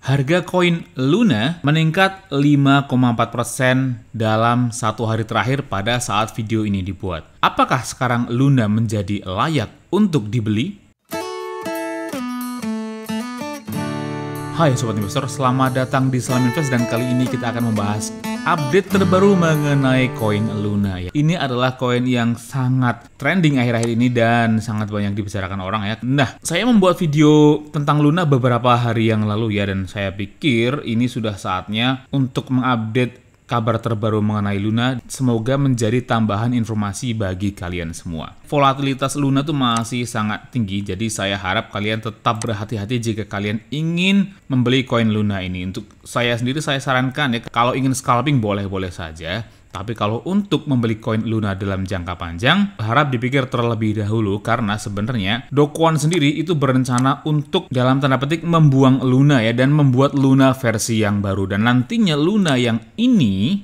Harga koin Luna meningkat 5,4% dalam satu hari terakhir pada saat video ini dibuat. Apakah sekarang Luna menjadi layak untuk dibeli? Hai Sobat Investor, selamat datang di Salam Invest dan kali ini kita akan membahas update terbaru mengenai koin Luna ya. Ini adalah koin yang sangat trending akhir-akhir ini dan sangat banyak dibicarakan orang ya. Nah, saya membuat video tentang Luna beberapa hari yang lalu ya, dan saya pikir ini sudah saatnya untuk mengupdate kabar terbaru mengenai Luna. Semoga menjadi tambahan informasi bagi kalian semua. Volatilitas Luna tuh masih sangat tinggi, jadi saya harap kalian tetap berhati-hati jika kalian ingin membeli koin Luna ini. Untuk saya sendiri, saya sarankan ya, kalau ingin scalping boleh-boleh saja. Tapi kalau untuk membeli koin Luna dalam jangka panjang, harap dipikir terlebih dahulu karena sebenarnya Do Kwon sendiri itu berencana untuk dalam tanda petik membuang Luna ya, dan membuat Luna versi yang baru. Dan nantinya Luna yang ini,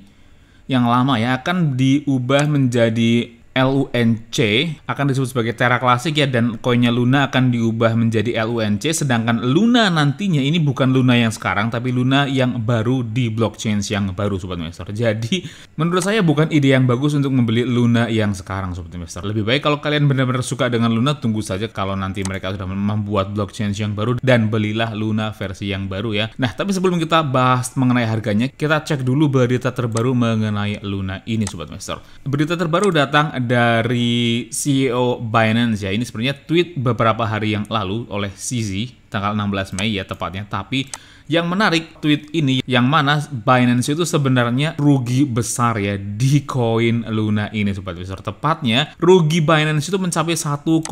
yang lama ya, akan diubah menjadi LUNC, akan disebut sebagai Terra Classic ya, dan koinnya Luna akan diubah menjadi LUNC, sedangkan Luna nantinya ini bukan Luna yang sekarang, tapi Luna yang baru di blockchain yang baru Sobat Investor. Jadi menurut saya bukan ide yang bagus untuk membeli Luna yang sekarang Sobat Investor. Lebih baik kalau kalian benar-benar suka dengan Luna, tunggu saja kalau nanti mereka sudah membuat blockchain yang baru dan belilah Luna versi yang baru ya. Nah, tapi sebelum kita bahas mengenai harganya, kita cek dulu berita terbaru mengenai Luna ini Sobat Investor. Berita terbaru datang dari CEO Binance ya. Ini sebenarnya tweet beberapa hari yang lalu oleh CZ tanggal 16 Mei ya tepatnya. Tapi yang menarik tweet ini yang mana Binance itu sebenarnya rugi besar ya di koin Luna ini Sobat Investor. Tepatnya rugi Binance itu mencapai 1,6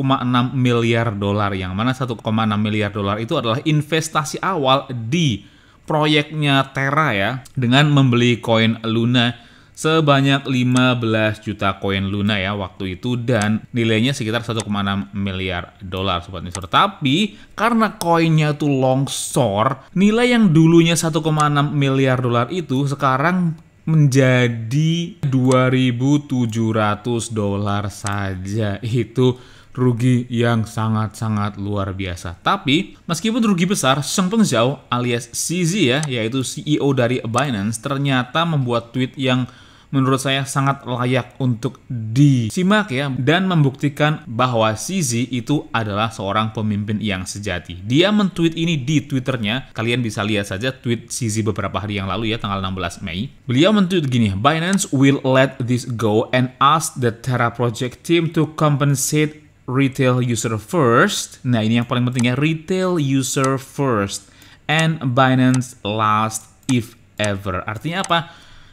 miliar dolar, yang mana 1,6 miliar dolar itu adalah investasi awal di proyeknya Terra ya, dengan membeli koin Luna sebanyak 15 juta koin Luna ya waktu itu, dan nilainya sekitar 1,6 miliar dolar Sobat Investor. Tapi karena koinnya itu longsor, nilai yang dulunya 1,6 miliar dolar itu sekarang menjadi 2.700 dolar saja. Itu rugi yang sangat-sangat luar biasa. Tapi meskipun rugi besar, Changpeng Zhao alias CZ ya, yaitu CEO dari Binance, ternyata membuat tweet yang menurut saya sangat layak untuk disimak ya, dan membuktikan bahwa CZ itu adalah seorang pemimpin yang sejati. Dia men-tweet ini di Twitternya, kalian bisa lihat saja tweet CZ beberapa hari yang lalu ya, tanggal 16 Mei. Beliau men-tweet gini, "Binance will let this go and ask the Terra project team to compensate retail user first." Nah, ini yang paling penting ya, retail user first and Binance last if ever. Artinya apa?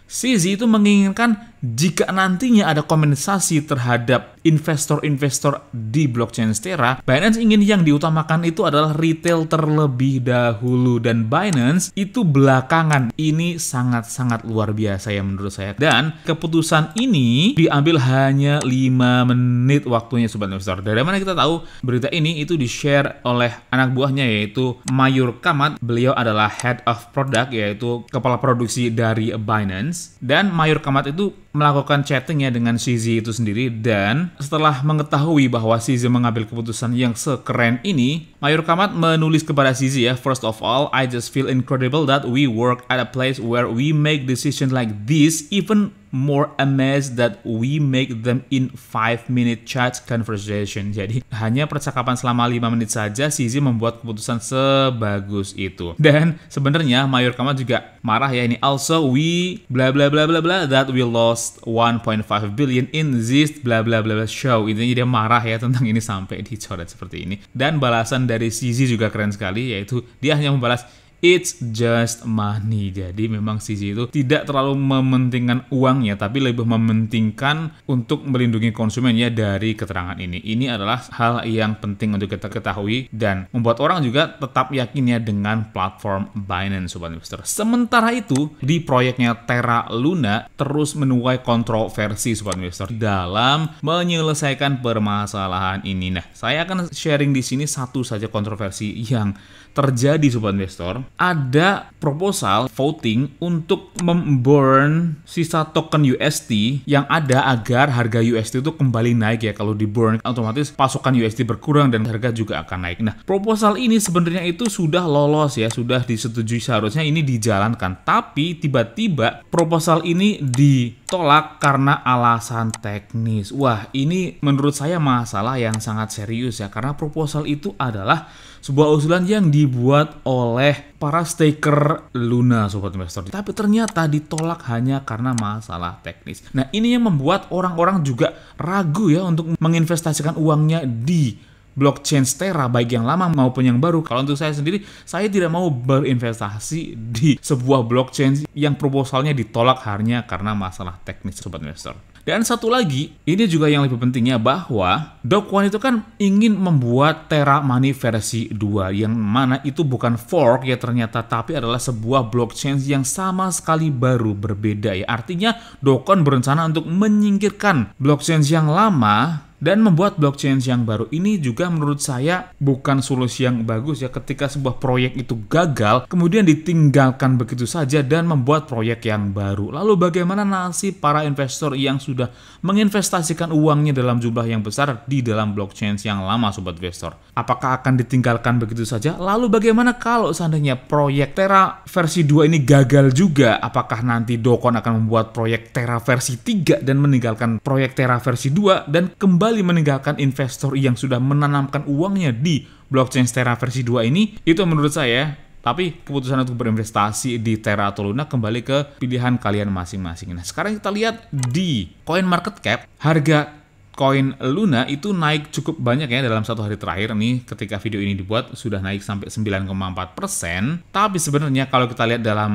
CZ itu menginginkan jika nantinya ada kompensasi terhadap investor-investor di blockchain Terra, Binance ingin yang diutamakan itu adalah retail terlebih dahulu, dan Binance itu belakangan. Ini sangat-sangat luar biasa ya menurut saya. Dan keputusan ini diambil hanya 5 menit waktunya Sobat Investor. Dari mana kita tahu? Berita ini itu di-share oleh anak buahnya yaitu Mayur Kamat. Beliau adalah Head of Product, yaitu kepala produksi dari Binance. Dan Mayur Kamat itu melakukan chatting ya dengan CZ itu sendiri, dan setelah mengetahui bahwa CZ mengambil keputusan yang sekeren ini, Mayur Kamat menulis kepada CZ ya, "First of all, I just feel incredible that we work at a place where we make decisions like this, even more amazed that we make them in 5-minute chat conversation." Jadi hanya percakapan selama 5 menit saja CZ membuat keputusan sebagus itu. Dan sebenarnya Mayur Kamat juga marah ya, ini, "Also we bla bla bla bla bla that we lost 1.5 billion in this bla bla bla show." Intinya dia marah ya tentang ini sampai dicoret seperti ini. Dan balasan dari CZ juga keren sekali, yaitu dia hanya membalas, "It's just money." Jadi memang CZ itu tidak terlalu mementingkan uangnya, tapi lebih mementingkan untuk melindungi konsumennya dari keterangan ini. Ini adalah hal yang penting untuk kita ketahui dan membuat orang juga tetap yakinnya dengan platform Binance Sobat Investor. Sementara itu, di proyeknya Terra Luna terus menuai kontroversi Sobat Investor dalam menyelesaikan permasalahan ini. Nah, saya akan sharing di sini satu saja kontroversi yang terjadi Sobat Investor. ada proposal voting untuk memburn sisa token USD yang ada agar harga USD itu kembali naik ya. Kalau di burn otomatis pasokan USD berkurang dan harga juga akan naik. Nah, proposal ini sebenarnya itu sudah lolos ya, sudah disetujui, seharusnya ini dijalankan. Tapi tiba-tiba proposal ini ditolak karena alasan teknis. Wah, ini menurut saya masalah yang sangat serius ya, karena proposal itu adalah sebuah usulan yang dibuat oleh para staker Luna, sobat investor. Tapi ternyata ditolak hanya karena masalah teknis. Nah, ini yang membuat orang-orang juga ragu ya untuk menginvestasikan uangnya di blockchain Terra, baik yang lama maupun yang baru. Kalau untuk saya sendiri, saya tidak mau berinvestasi di sebuah blockchain yang proposalnya ditolak hanya karena masalah teknis, sobat investor. Dan satu lagi, ini juga yang lebih pentingnya, bahwa Do Kwon itu kan ingin membuat Terra Money versi 2, yang mana itu bukan fork ya ternyata, tapi adalah sebuah blockchain yang sama sekali baru, berbeda ya. Artinya Do Kwon berencana untuk menyingkirkan blockchain yang lama dan membuat blockchain yang baru. Ini juga menurut saya bukan solusi yang bagus ya, ketika sebuah proyek itu gagal kemudian ditinggalkan begitu saja dan membuat proyek yang baru. Lalu bagaimana nasib para investor yang sudah menginvestasikan uangnya dalam jumlah yang besar di dalam blockchain yang lama, sobat investor? Apakah akan ditinggalkan begitu saja? Lalu bagaimana kalau seandainya proyek Terra versi 2 ini gagal juga? Apakah nanti Do Kwon akan membuat proyek Terra versi 3 dan meninggalkan proyek Terra versi 2 dan kembali meninggalkan investor yang sudah menanamkan uangnya di blockchain Terra versi 2 ini? Itu menurut saya. Tapi keputusan untuk berinvestasi di Terra atau Luna kembali ke pilihan kalian masing-masing. Nah, sekarang kita lihat di CoinMarketCap, harga koin Luna itu naik cukup banyak ya dalam satu hari terakhir. Nih, ketika video ini dibuat sudah naik sampai 9,4%. Tapi sebenarnya kalau kita lihat dalam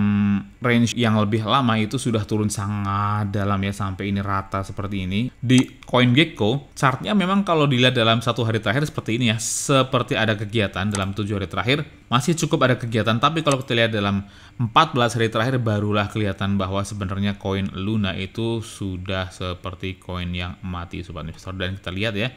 range yang lebih lama itu sudah turun sangat dalam ya, sampai ini rata seperti ini. Di CoinGecko, chartnya memang kalau dilihat dalam satu hari terakhir seperti ini ya, seperti ada kegiatan dalam 7 hari terakhir, masih cukup ada kegiatan. Tapi kalau kita lihat dalam 14 hari terakhir barulah kelihatan bahwa sebenarnya koin Luna itu sudah seperti koin yang mati, sobat investor. Dan kita lihat ya,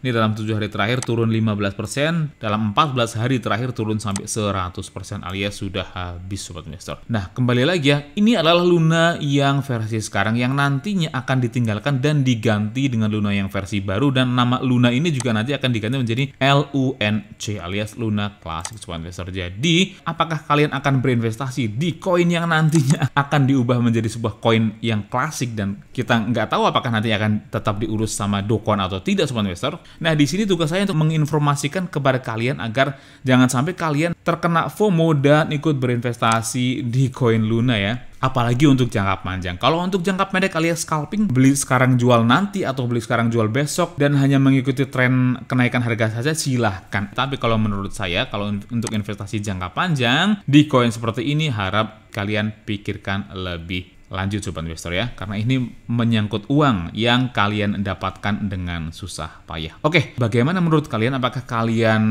ini dalam 7 hari terakhir turun 15%, dalam 14 hari terakhir turun sampai 100%, alias sudah habis, sobat investor. Nah, kembali lagi ya, ini adalah Luna yang versi sekarang yang nantinya akan ditinggalkan dan diganti dengan Luna yang versi baru, dan nama Luna ini juga nanti akan diganti menjadi LUNC alias Luna Classic, sobat investor. Jadi, apakah kalian akan berinvestasi di koin yang nantinya akan diubah menjadi sebuah koin yang klasik, dan kita nggak tahu apakah nanti akan tetap diurus sama Do Kwon atau tidak, sobat investor? Nah, di sini tugas saya untuk menginformasikan kepada kalian agar jangan sampai kalian terkena FOMO dan ikut berinvestasi di koin Luna ya. Apalagi untuk jangka panjang. Kalau untuk jangka pendek alias scalping, beli sekarang jual nanti atau beli sekarang jual besok dan hanya mengikuti tren kenaikan harga saja, silahkan. Tapi kalau menurut saya, kalau untuk investasi jangka panjang di koin seperti ini, harap kalian pikirkan lebih lanjut, sobat investor ya, karena ini menyangkut uang yang kalian dapatkan dengan susah payah. Oke, bagaimana menurut kalian? Apakah kalian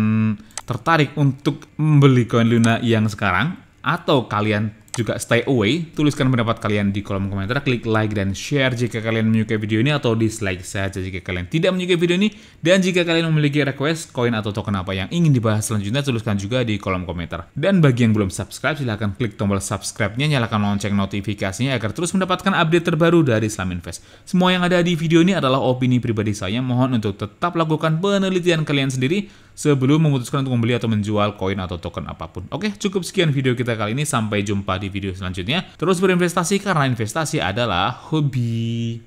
tertarik untuk membeli koin Luna yang sekarang, atau kalian juga stay away? Tuliskan pendapat kalian di kolom komentar, klik like dan share jika kalian menyukai video ini, atau dislike saja jika kalian tidak menyukai video ini. Dan jika kalian memiliki request koin atau token apa yang ingin dibahas selanjutnya, tuliskan juga di kolom komentar. Dan bagi yang belum subscribe, silahkan klik tombol subscribe-nya, nyalakan lonceng notifikasinya agar terus mendapatkan update terbaru dari Islam Invest. Semua yang ada di video ini adalah opini pribadi saya. Mohon untuk tetap lakukan penelitian kalian sendiri sebelum memutuskan untuk membeli atau menjual koin atau token apapun. Oke, cukup sekian video kita kali ini. Sampai jumpa di video selanjutnya. Terus berinvestasi karena investasi adalah hobi.